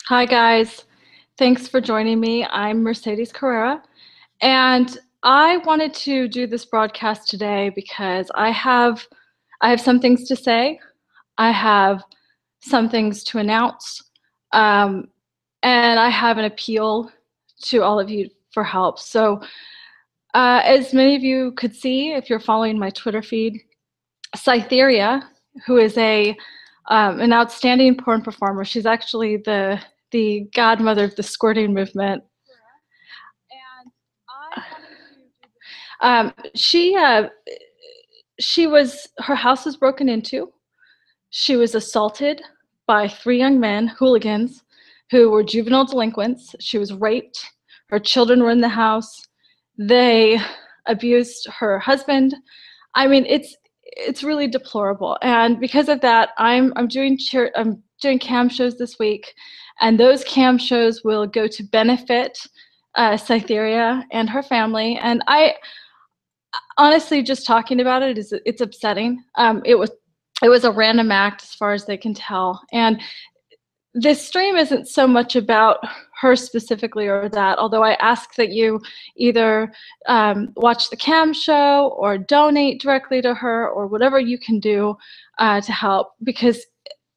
Hi, guys. Thanks for joining me. I'm Mercedes Carrera, and I wanted to do this broadcast today because I have some things to say. I have some things to announce, um, and I have an appeal to all of you for help. So, as many of you could see, if you're following my Twitter feed, Cytherea, who is an outstanding porn performer. She's actually the godmother of the squirting movement. And I wanted to her house was broken into. She was assaulted by 3 young men, hooligans, who were juvenile delinquents. She was raped. Her children were in the house. They abused her husband. I mean, it's really deplorable. And because of that, I'm doing cam shows this week, and those cam shows will go to benefit Cytherea and her family. And I honestly, just talking about it's upsetting. It was a random act as far as they can tell. And this stream isn't so much about her specifically or that, although I ask that you either watch the cam show or donate directly to her or whatever you can do to help, because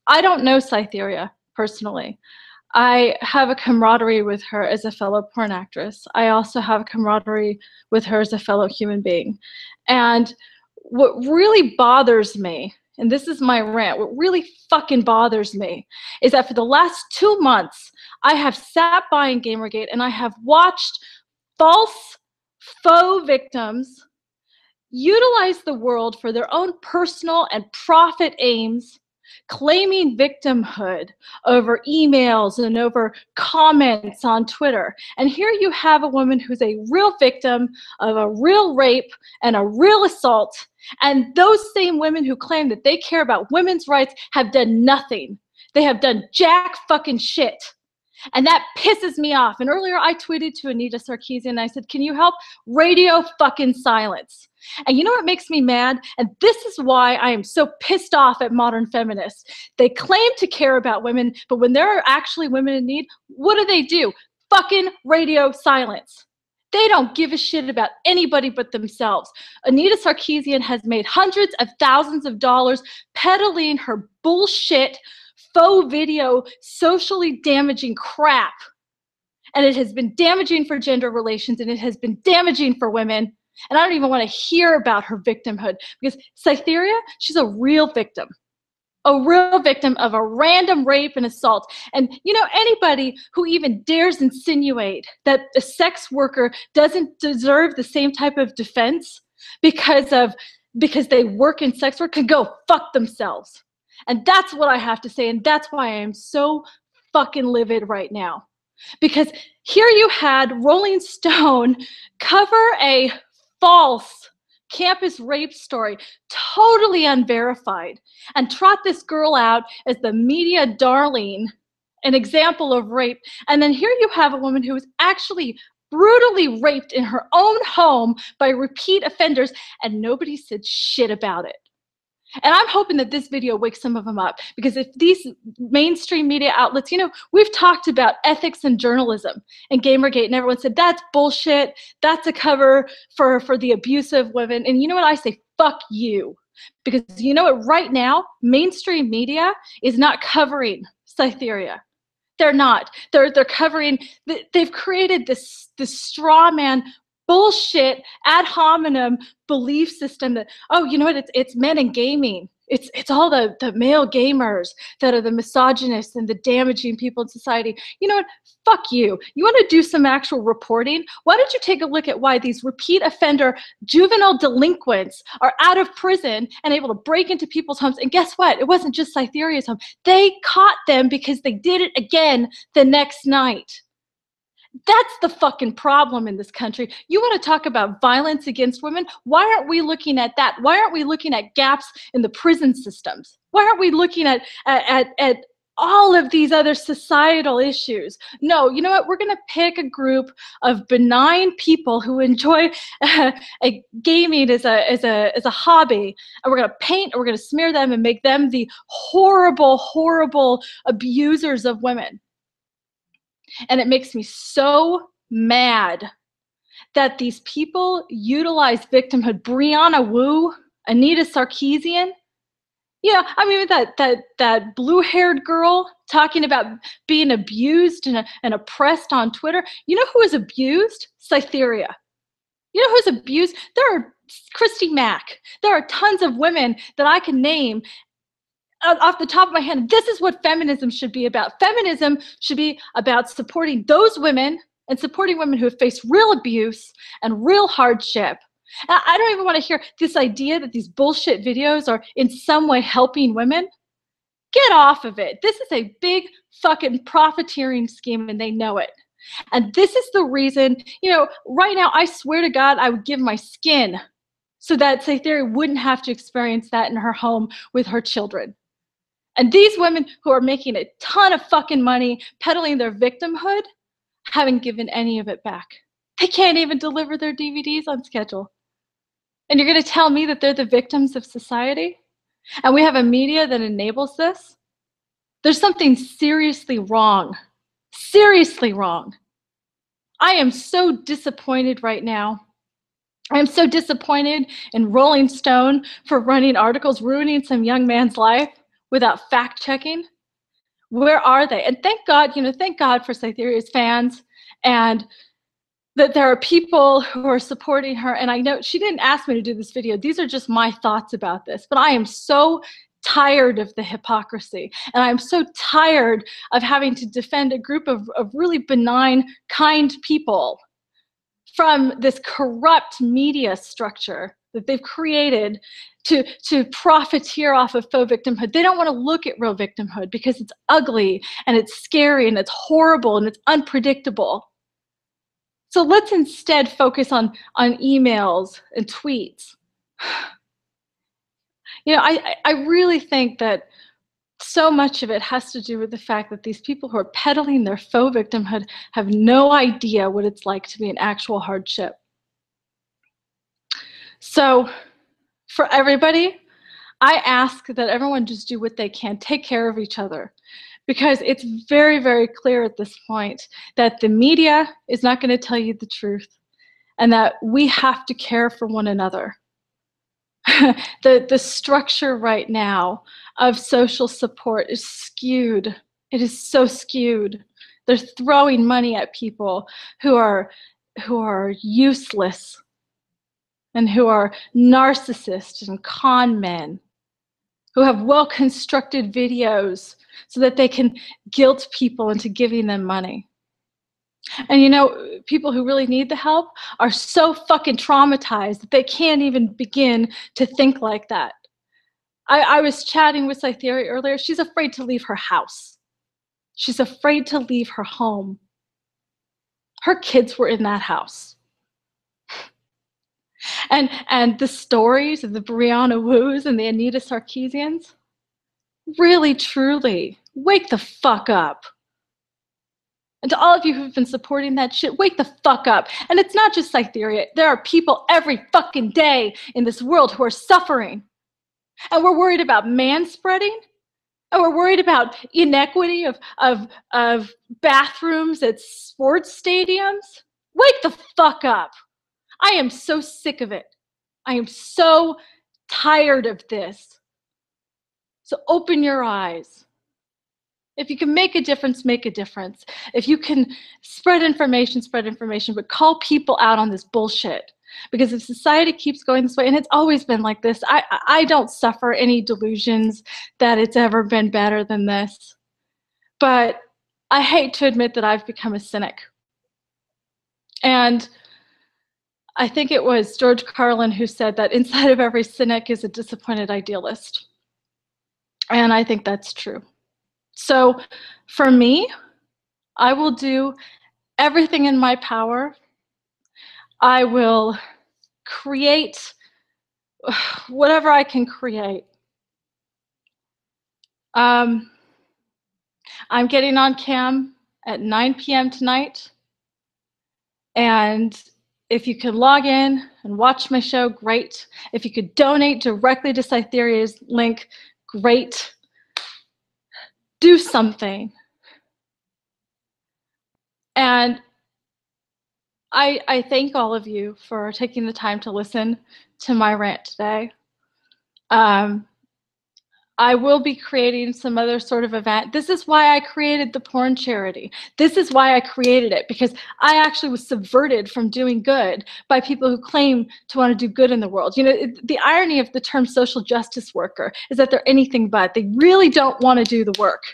I don't know Cytherea personally. I have a camaraderie with her as a fellow porn actress. I also have a camaraderie with her as a fellow human being. And what really bothers me, and this is my rant, what really fucking bothers me is that for the last 2 months, I have sat by in Gamergate and I have watched faux victims utilize the world for their own personal and profit aims, claiming victimhood over emails and over comments on Twitter. And here you have a woman who's a real victim of a real rape and a real assault. And those same women who claim that they care about women's rights have done nothing. They have done jack fucking shit. And that pisses me off. And earlier I tweeted to Anita Sarkeesian and I said, can you help radio fucking silence? And you know what makes me mad? And this is why I am so pissed off at modern feminists. They claim to care about women, but when there are actually women in need, what do? Fucking radio silence. They don't give a shit about anybody but themselves. Anita Sarkeesian has made hundreds of thousands of dollars peddling her bullshit faux video, socially damaging crap. And it has been damaging for gender relations, and it has been damaging for women. And I don't even want to hear about her victimhood, because Cytherea, she's a real victim of a random rape and assault. And you know, anybody who even dares insinuate that a sex worker doesn't deserve the same type of defense because they work in sex work can go fuck themselves. And that's what I have to say, and that's why I am so fucking livid right now. Because here you had Rolling Stone cover a false campus rape story, totally unverified, and trot this girl out as the media darling, an example of rape. And then here you have a woman who was actually brutally raped in her own home by repeat offenders, and nobody said shit about it. And I'm hoping that this video wakes some of them up, because if these mainstream media outlets, you know, we've talked about ethics and journalism and Gamergate, and everyone said, that's bullshit. That's a cover for the abuse of women. And you know what? I say, fuck you. Because you know what? Right now, mainstream media is not covering Cytherea. They're not. They're covering, they've created this straw man bullshit ad hominem belief system that, oh, you know what, it's men in gaming. It's all the male gamers that are the misogynists and the damaging people in society. You know what? Fuck you. You want to do some actual reporting? Why don't you take a look at why these repeat offender juvenile delinquents are out of prison and able to break into people's homes? And guess what? It wasn't just Cytherea's home. They caught them because they did it again the next night. That's the fucking problem in this country. You want to talk about violence against women? Why aren't we looking at that? Why aren't we looking at gaps in the prison systems? Why aren't we looking at all of these other societal issues? No, you know what? We're going to pick a group of benign people who enjoy gaming as a hobby, and we're going to paint and we're going to smear them and make them the horrible, horrible abusers of women. And it makes me so mad that these people utilize victimhood. Brianna Wu, Anita Sarkeesian, you know, I mean, that blue-haired girl talking about being abused and oppressed on Twitter. You know who is abused? Cytherea. You know who's abused? There are Christy Mack. There are tons of women that I can name off the top of my head. This is what feminism should be about. Feminism should be about supporting those women and supporting women who have faced real abuse and real hardship. And I don't even want to hear this idea that these bullshit videos are in some way helping women. Get off of it. This is a big fucking profiteering scheme, and they know it. And this is the reason, you know, right now, I swear to God, I would give my skin so that Cytherea wouldn't have to experience that in her home with her children. And these women who are making a ton of fucking money peddling their victimhood haven't given any of it back. They can't even deliver their DVDs on schedule. And you're going to tell me that they're the victims of society? And we have a media that enables this? There's something seriously wrong. Seriously wrong. I am so disappointed right now. I am so disappointed in Rolling Stone for running articles ruining some young man's life without fact-checking. Where are they? And thank God, you know, thank God for Cytherea's fans, and that there are people who are supporting her. And I know she didn't ask me to do this video. These are just my thoughts about this. But I am so tired of the hypocrisy. And I'm so tired of having to defend a group of really benign, kind people from this corrupt media structure that they've created to profiteer off of faux victimhood. They don't want to look at real victimhood because it's ugly and it's scary and it's horrible and it's unpredictable. So let's instead focus on emails and tweets. You know, I really think that so much of it has to do with the fact that these people who are peddling their faux victimhood have no idea what it's like to be in actual hardship. So for everybody, I ask that everyone just do what they can, take care of each other, because it's very, very clear at this point that the media is not going to tell you the truth and that we have to care for one another. The structure right now of social support is skewed. It is so skewed. They're throwing money at people who are useless and who are narcissists and con men, who have well-constructed videos so that they can guilt people into giving them money. And you know, people who really need the help are so fucking traumatized that they can't even begin to think like that. I was chatting with Cytherea earlier. She's afraid to leave her house. She's afraid to leave her home. Her kids were in that house. And the stories of the Brianna Wus and the Anita Sarkeesians, really, truly, wake the fuck up. And to all of you who've been supporting that shit, wake the fuck up. And it's not just Cytherea. There are people every fucking day in this world who are suffering. And we're worried about manspreading. And we're worried about inequity of bathrooms at sports stadiums. Wake the fuck up. I am so sick of it. I am so tired of this. So open your eyes. If you can make a difference, make a difference. If you can spread information, but call people out on this bullshit. Because if society keeps going this way, and it's always been like this, I don't suffer any delusions that it's ever been better than this. But I hate to admit that I've become a cynic. And I think it was George Carlin who said that inside of every cynic is a disappointed idealist. And I think that's true. So for me, I will do everything in my power. I will create whatever I can create. I'm getting on cam at 9 p.m. tonight. And if you could log in and watch my show, great. If you could donate directly to Cytherea's link, great. Do something. And I thank all of you for taking the time to listen to my rant today. I will be creating some other sort of event. This is why I created the porn charity. This is why I created it, because I actually was subverted from doing good by people who claim to want to do good in the world. You know, the irony of the term social justice worker is that they're anything but. They really don't want to do the work.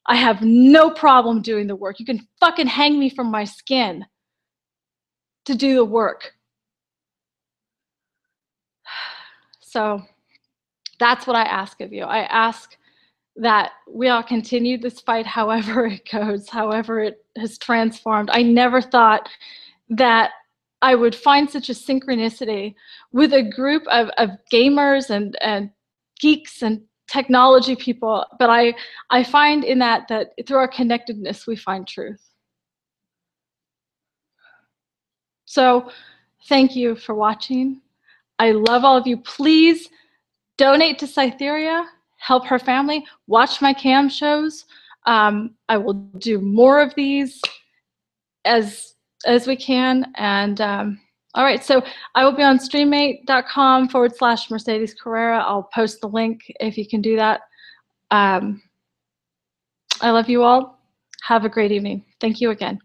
I have no problem doing the work. You can fucking hang me from my skin to do the work. So that's what I ask of you. I ask that we all continue this fight however it goes, however it has transformed. I never thought that I would find such a synchronicity with a group of gamers and geeks and technology people, but I find in that through our connectedness, we find truth. So thank you for watching. I love all of you. Please donate to Cytherea, help her family, watch my cam shows. I will do more of these as we can. And all right, so I will be on streammate.com/Mercedes Carrera. I'll post the link if you can do that. I love you all. Have a great evening. Thank you again.